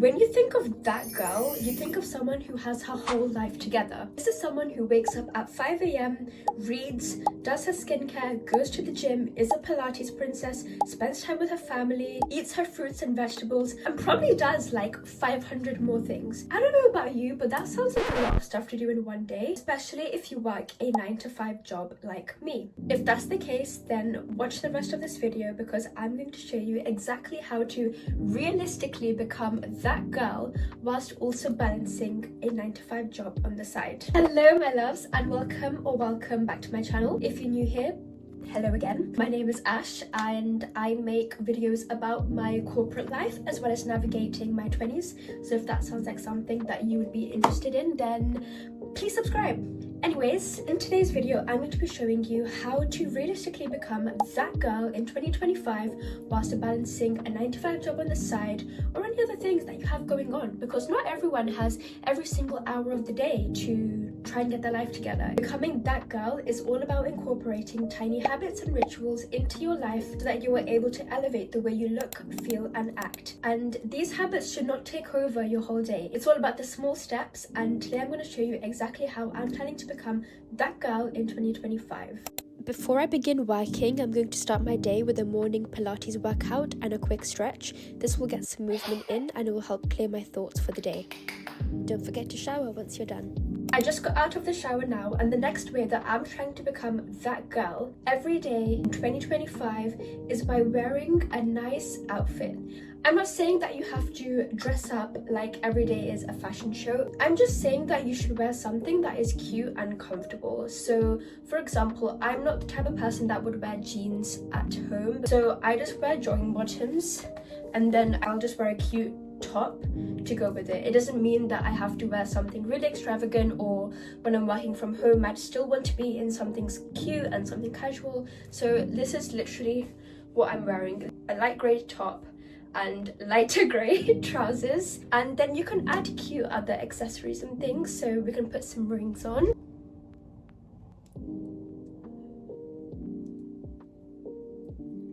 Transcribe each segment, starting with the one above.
When you think of that girl, you think of someone who has her whole life together. This is someone who wakes up at 5 a.m, reads, does her skincare, goes to the gym, is a Pilates princess, spends time with her family, eats her fruits and vegetables, and probably does like 500 more things. I don't know about you, but that sounds like a lot of stuff to do in one day, especially if you work a 9-to-5 job like me. If that's the case, then watch the rest of this video because I'm going to show you exactly how to realistically become that girl whilst also balancing a 9-to-5 job on the side. Hello my loves, and welcome back to my channel. If you're new here, hello again. My name is Ash and I make videos about my corporate life as well as navigating my 20s. So if that sounds like something that you would be interested in, then please subscribe. Anyways, in today's video, I'm going to be showing you how to realistically become that girl in 2025 whilst balancing a 9-to-5 job on the side or any other things that you have going on, because not everyone has every single hour of the day to try and get their life together. Becoming that girl is all about incorporating tiny habits and rituals into your life so that you are able to elevate the way you look, feel and act. And these habits should not take over your whole day. It's all about the small steps, and today I'm going to show you exactly how I'm planning to become that girl in 2025. Before I begin working, I'm going to start my day with a morning Pilates workout and a quick stretch. This will get some movement in and it will help clear my thoughts for the day. Don't forget to shower once you're done. I just got out of the shower now, and the next way that I'm trying to become that girl every day in 2025 is by wearing a nice outfit. I'm not saying that you have to dress up like every day is a fashion show. I'm just saying that you should wear something that is cute and comfortable. So for example, I'm not the type of person that would wear jeans at home. So I just wear jogging bottoms and then I'll just wear a cute top to go with it. It doesn't mean that I have to wear something really extravagant, or when I'm working from home I'd still want to be in something cute and something casual. So this is literally what I'm wearing: a light grey top and lighter grey trousers, and then you can add cute other accessories and things. So we can put some rings on.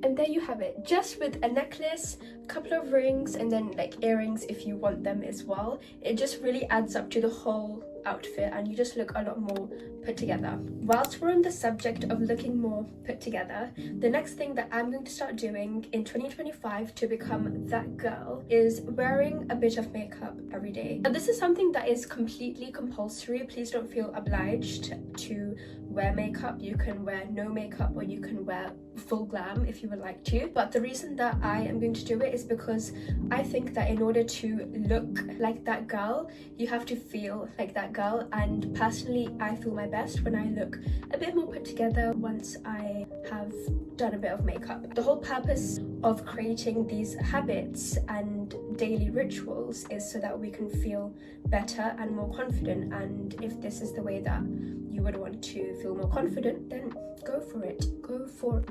And there you have it, just with a necklace, a couple of rings, and then like earrings if you want them as well. It just really adds up to the whole outfit and you just look a lot more put together. Whilst we're on the subject of looking more put together, the next thing that I'm going to start doing in 2025 to become that girl is wearing a bit of makeup every day. Now this is something that is completely compulsory. Please don't feel obliged to wear makeup. You can wear no makeup or you can wear full glam if you would like to, but the reason that I am going to do it is because I think that in order to look like that girl, you have to feel like that girl, and personally I feel my best when I look a bit more put together once I have done a bit of makeup. The whole purpose of creating these habits and daily rituals is so that we can feel better and more confident, and if this is the way that you would want to feel more confident, then go for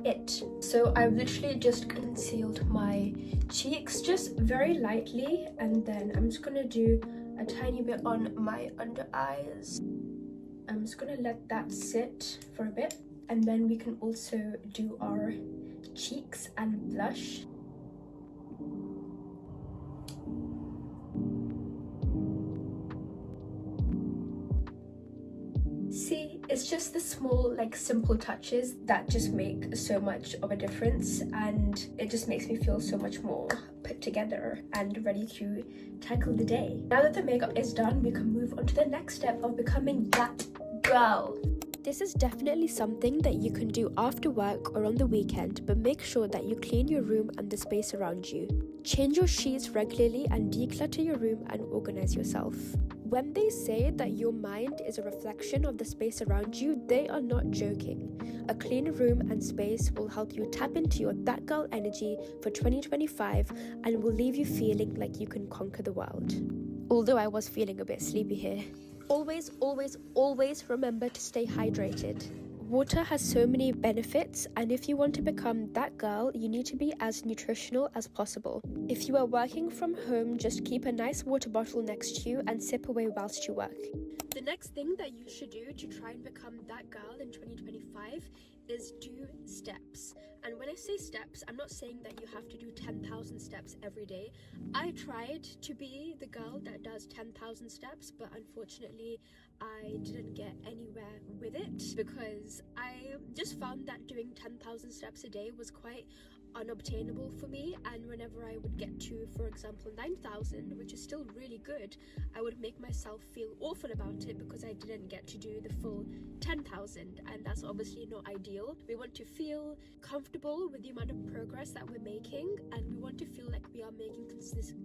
it. So I've literally just concealed my cheeks just very lightly, and then I'm just gonna do a tiny bit on my under eyes. I'm just gonna let that sit for a bit, and then we can also do our cheeks and blush. See, it's just the small, like, simple touches that just make so much of a difference, and it just makes me feel so much more put together and ready to tackle the day. Now that the makeup is done, we can move on to the next step of becoming that girl. This is definitely something that you can do after work or on the weekend, but make sure that you clean your room and the space around you. Change your sheets regularly and declutter your room and organize yourself. When they say that your mind is a reflection of the space around you, they are not joking. A clean room and space will help you tap into your that girl energy for 2025 and will leave you feeling like you can conquer the world. Although I was feeling a bit sleepy here. Always remember to stay hydrated. Water has so many benefits, and if you want to become that girl, you need to be as nutritional as possible. If you are working from home, just keep a nice water bottle next to you and sip away whilst you work. The next thing that you should do to try and become that girl in 2025 is do steps. And when I say steps, I'm not saying that you have to do 10,000 steps every day. I tried to be the girl that does 10,000 steps, but unfortunately I didn't get anywhere with it because I just found that doing 10,000 steps a day was quite unobtainable for me, and whenever I would get to, for example, 9,000, which is still really good, I would make myself feel awful about it because I didn't get to do the full 10,000, and that's obviously not ideal. We want to feel comfortable with the amount of progress that we're making, and we want to feel like we are making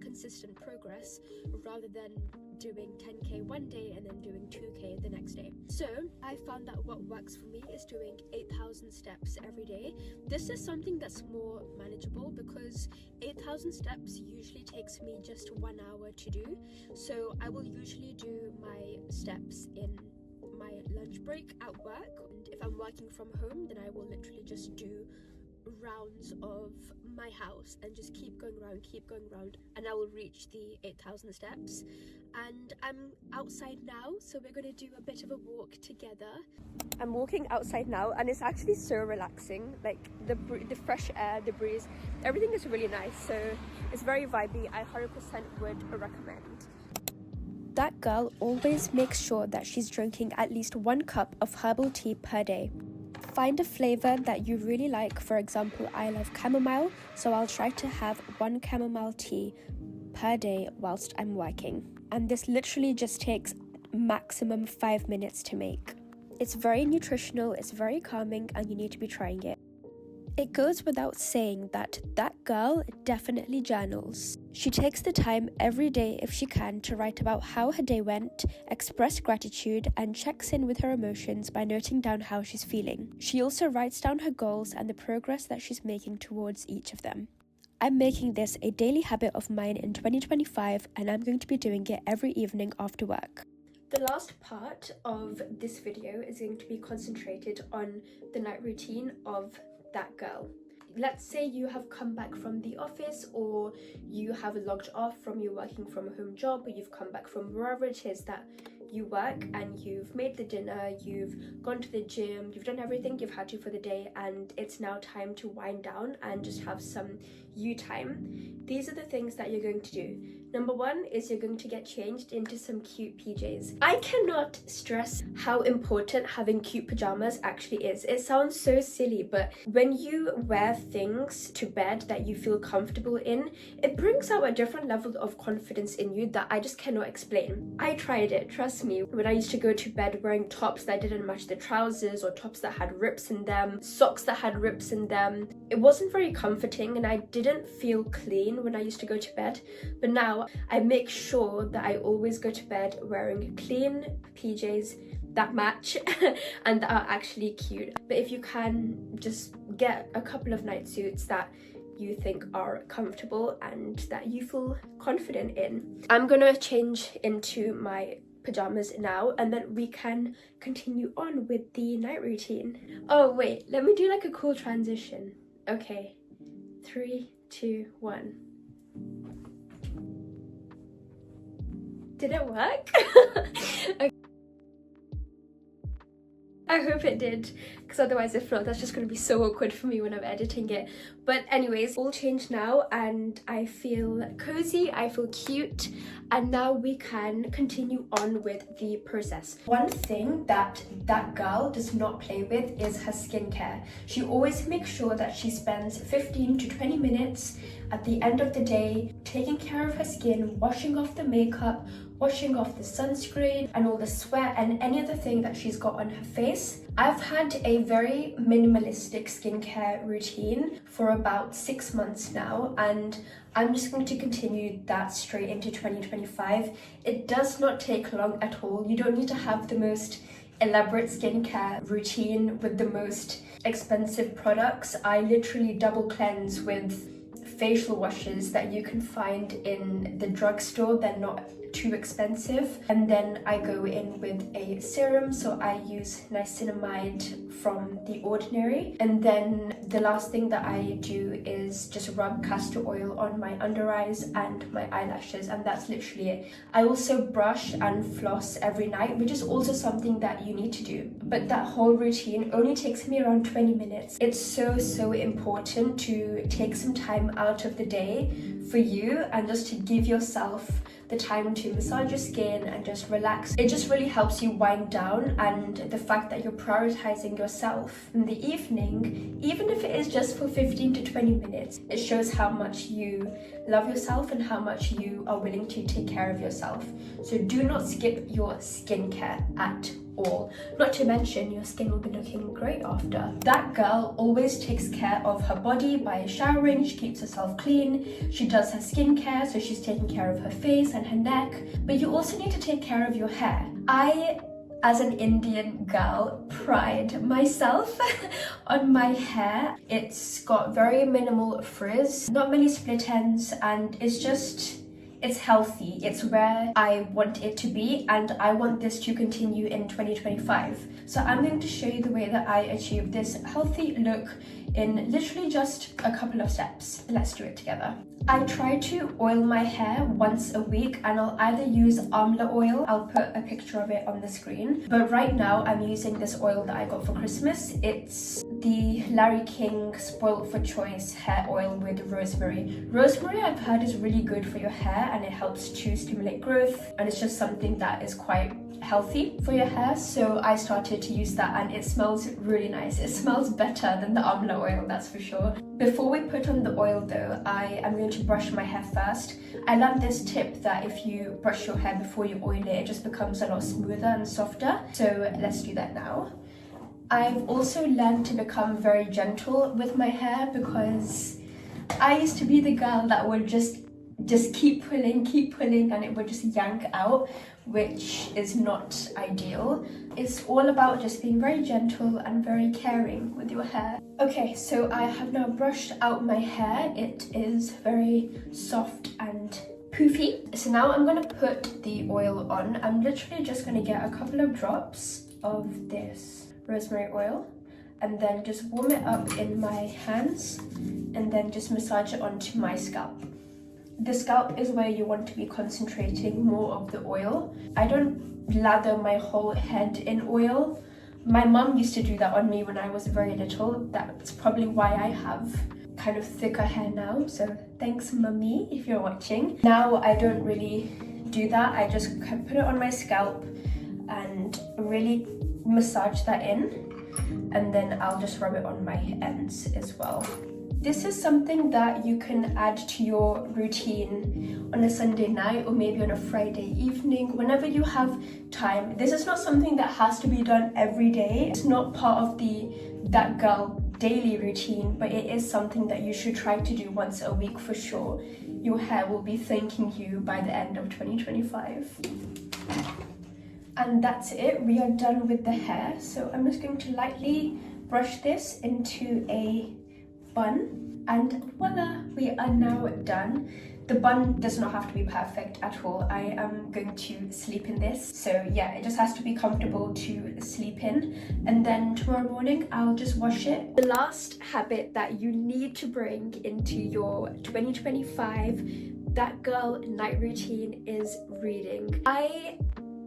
consistent progress rather than doing 10k one day and then doing 2k the next day. So I found that what works for me is doing 8,000 steps every day. This is something that's more manageable because 8,000 steps usually takes me just 1 hour to do. So I will usually do my steps in my lunch break at work, and if I'm working from home then I will literally just do rounds of my house and just keep going round, and I will reach the 8,000 steps. And I'm outside now, so we're going to do a bit of a walk together. I'm walking outside now and it's actually so relaxing, like the fresh air, the breeze, everything is really nice, so it's very vibey. I 100% would recommend. That girl always makes sure that she's drinking at least 1 cup of herbal tea per day. Find a flavour that you really like. For example, I love chamomile, so I'll try to have 1 chamomile tea per day whilst I'm working. And this literally just takes maximum 5 minutes to make. It's very nutritional, it's very calming, and you need to be trying it. It goes without saying that girl definitely journals. She takes the time every day if she can to write about how her day went, express gratitude, and checks in with her emotions by noting down how she's feeling. She also writes down her goals and the progress that she's making towards each of them. I'm making this a daily habit of mine in 2025, and I'm going to be doing it every evening after work. The last part of this video is going to be concentrated on the night routine of that girl. Let's say you have come back from the office, or you have logged off from your working from home job, or you've come back from wherever it is that you work, and you've made the dinner, you've gone to the gym, you've done everything you've had to for the day, and it's now time to wind down and just have some you time. These are the things that you're going to do. Number 1 is you're going to get changed into some cute PJs. I cannot stress how important having cute pajamas actually is. It sounds so silly, but when you wear things to bed that you feel comfortable in, it brings out a different level of confidence in you that I just cannot explain. I tried it, trust me. When I used to go to bed wearing tops that didn't match the trousers, or tops that had rips in them, socks that had rips in them, it wasn't very comforting and I didn't feel clean when I used to go to bed. But now I make sure that I always go to bed wearing clean PJs that match and that are actually cute. But if you can, just get a couple of night suits that you think are comfortable and that you feel confident in. I'm gonna change into my pajamas now, and then we can continue on with the night routine. Oh wait, let me do like a cool transition. Okay, 3, 2, 1. Did it work? Okay. I hope it did, because otherwise if not, that's just going to be so awkward for me when I'm editing it. But anyways, all changed now and I feel cozy, I feel cute, and now we can continue on with the process. One thing that girl does not play with is her skincare. She always makes sure that she spends 15 to 20 minutes at the end of the day taking care of her skin, washing off the makeup, washing off the sunscreen and all the sweat and any other thing that she's got on her face. I've had a very minimalistic skincare routine for about 6 months now, and I'm just going to continue that straight into 2025. It does not take long at all. You don't need to have the most elaborate skincare routine with the most expensive products. I literally double cleanse with facial washes that you can find in the drugstore. They're not too expensive. And then I go in with a serum, so I use niacinamide from The Ordinary. And then the last thing that I do is just rub castor oil on my under eyes and my eyelashes, and that's literally it. I also brush and floss every night, which is also something that you need to do. But that whole routine only takes me around 20 minutes. It's so important to take some time out of the day for you and just to give yourself the time to massage your skin and just relax. It just really helps you wind down, and the fact that you're prioritizing yourself in the evening, even if it is just for 15 to 20 minutes, it shows how much you love yourself and how much you are willing to take care of yourself. So do not skip your skincare at all. Not to mention, your skin will be looking great after. That girl always takes care of her body by showering. She keeps herself clean. She does her skincare, so she's taking care of her face and her neck. But you also need to take care of your hair. I, as an Indian girl, pride myself on my hair. It's got very minimal frizz, not many split ends, and it's healthy. It's where I want it to be, and I want this to continue in 2025. So I'm going to show you the way that I achieve this healthy look in literally just a couple of steps. Let's do it together. I try to oil my hair once a week, and I'll either use amla oil, I'll put a picture of it on the screen, but right now I'm using this oil that I got for Christmas. It's the Larry King Spoiled for Choice hair oil with rosemary. Rosemary, I've heard, is really good for your hair, and it helps to stimulate growth, and it's just something that is quite healthy for your hair. So I started to use that, and it smells really nice. It smells better than the amla oil, that's for sure. Before we put on the oil though, I am going to brush my hair first. I learned this tip that if you brush your hair before you oil it, it just becomes a lot smoother and softer. So let's do that now. I've also learned to become very gentle with my hair, because I used to be the girl that would just keep pulling and it would just yank out, which is not ideal. It's all about just being very gentle and very caring with your hair. Okay, so I have now brushed out my hair. It is very soft and poofy. So now I'm gonna put the oil on. I'm literally just gonna get a couple of drops of this rosemary oil and then just warm it up in my hands and then just massage it onto my scalp. The scalp is where you want to be concentrating more of the oil. I don't lather my whole head in oil. My mum used to do that on me when I was very little. That's probably why I have kind of thicker hair now. So thanks, mummy, if you're watching. Now I don't really do that. I just put it on my scalp and really massage that in. And then I'll just rub it on my ends as well. This is something that you can add to your routine on a Sunday night or maybe on a Friday evening, whenever you have time. This is not something that has to be done every day. It's not part of the That Girl daily routine, but it is something that you should try to do once a week for sure. Your hair will be thanking you by the end of 2025. And that's it. We are done with the hair. So I'm just going to lightly brush this into a bun, and voila, we are now done. The bun does not have to be perfect at all. I am going to sleep in this, so yeah, it just has to be comfortable to sleep in, and then tomorrow morning I'll just wash it. The last habit that you need to bring into your 2025 That Girl night routine is reading. I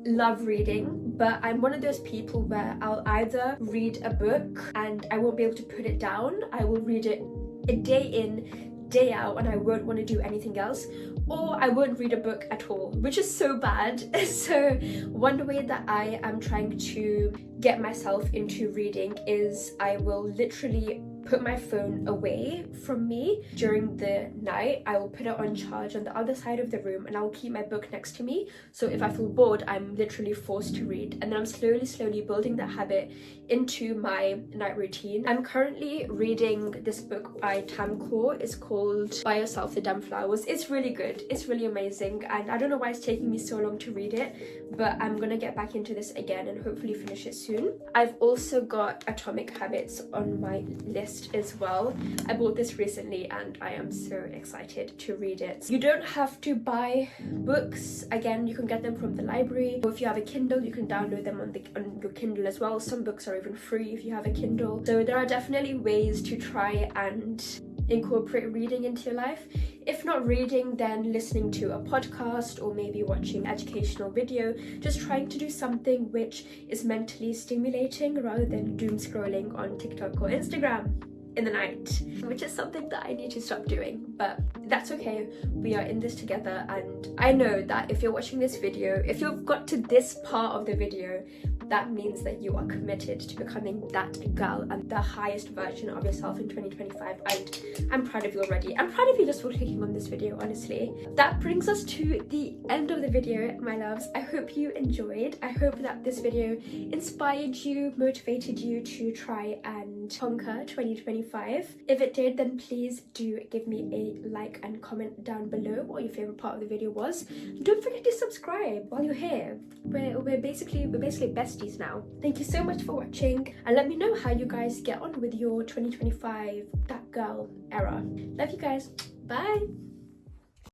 love reading, but I'm one of those people where I'll either read a book and I won't be able to put it down. I will read it a day in, day out, and I won't want to do anything else, or I won't read a book at all, which is so bad. So one way that I am trying to get myself into reading is I will literally put my phone away from me during the night. I will put it on charge on the other side of the room, and I will keep my book next to me. So if I feel bored, I'm literally forced to read. And then I'm slowly building that habit into my night routine. I'm currently reading this book by Tam Kaur. It's called Buy Yourself the Damn Flowers. It's really good. It's really amazing. And I don't know why it's taking me so long to read it, but I'm gonna get back into this again and hopefully finish it soon. I've also got Atomic Habits on my list list as well. I bought this recently and I am so excited to read it. You don't have to buy books. Again, you can get them from the library, or if you have a Kindle, you can download them on your Kindle as well. Some books are even free if you have a Kindle. So there are definitely ways to try and incorporate reading into your life. If not reading, then listening to a podcast or maybe watching educational video, just trying to do something which is mentally stimulating rather than doom scrolling on TikTok or Instagram in the night, which is something that I need to stop doing, but that's okay. We are in this together, and I know that if you're watching this video, if you've got to this part of the video, that means that you are committed to becoming that girl and the highest version of yourself in 2025, and I'm proud of you already. I'm proud of you just for clicking on this video, honestly. That brings us to the end of the video, my loves. I hope you enjoyed. I hope that this video inspired you, motivated you to try and conquer 2025. If it did, then please do give me a like and comment down below what your favorite part of the video was. Don't forget to subscribe while you're here. We're basically besties now. Thank you so much for watching, and let me know how you guys get on with your 2025 that girl era. Love you guys. Bye.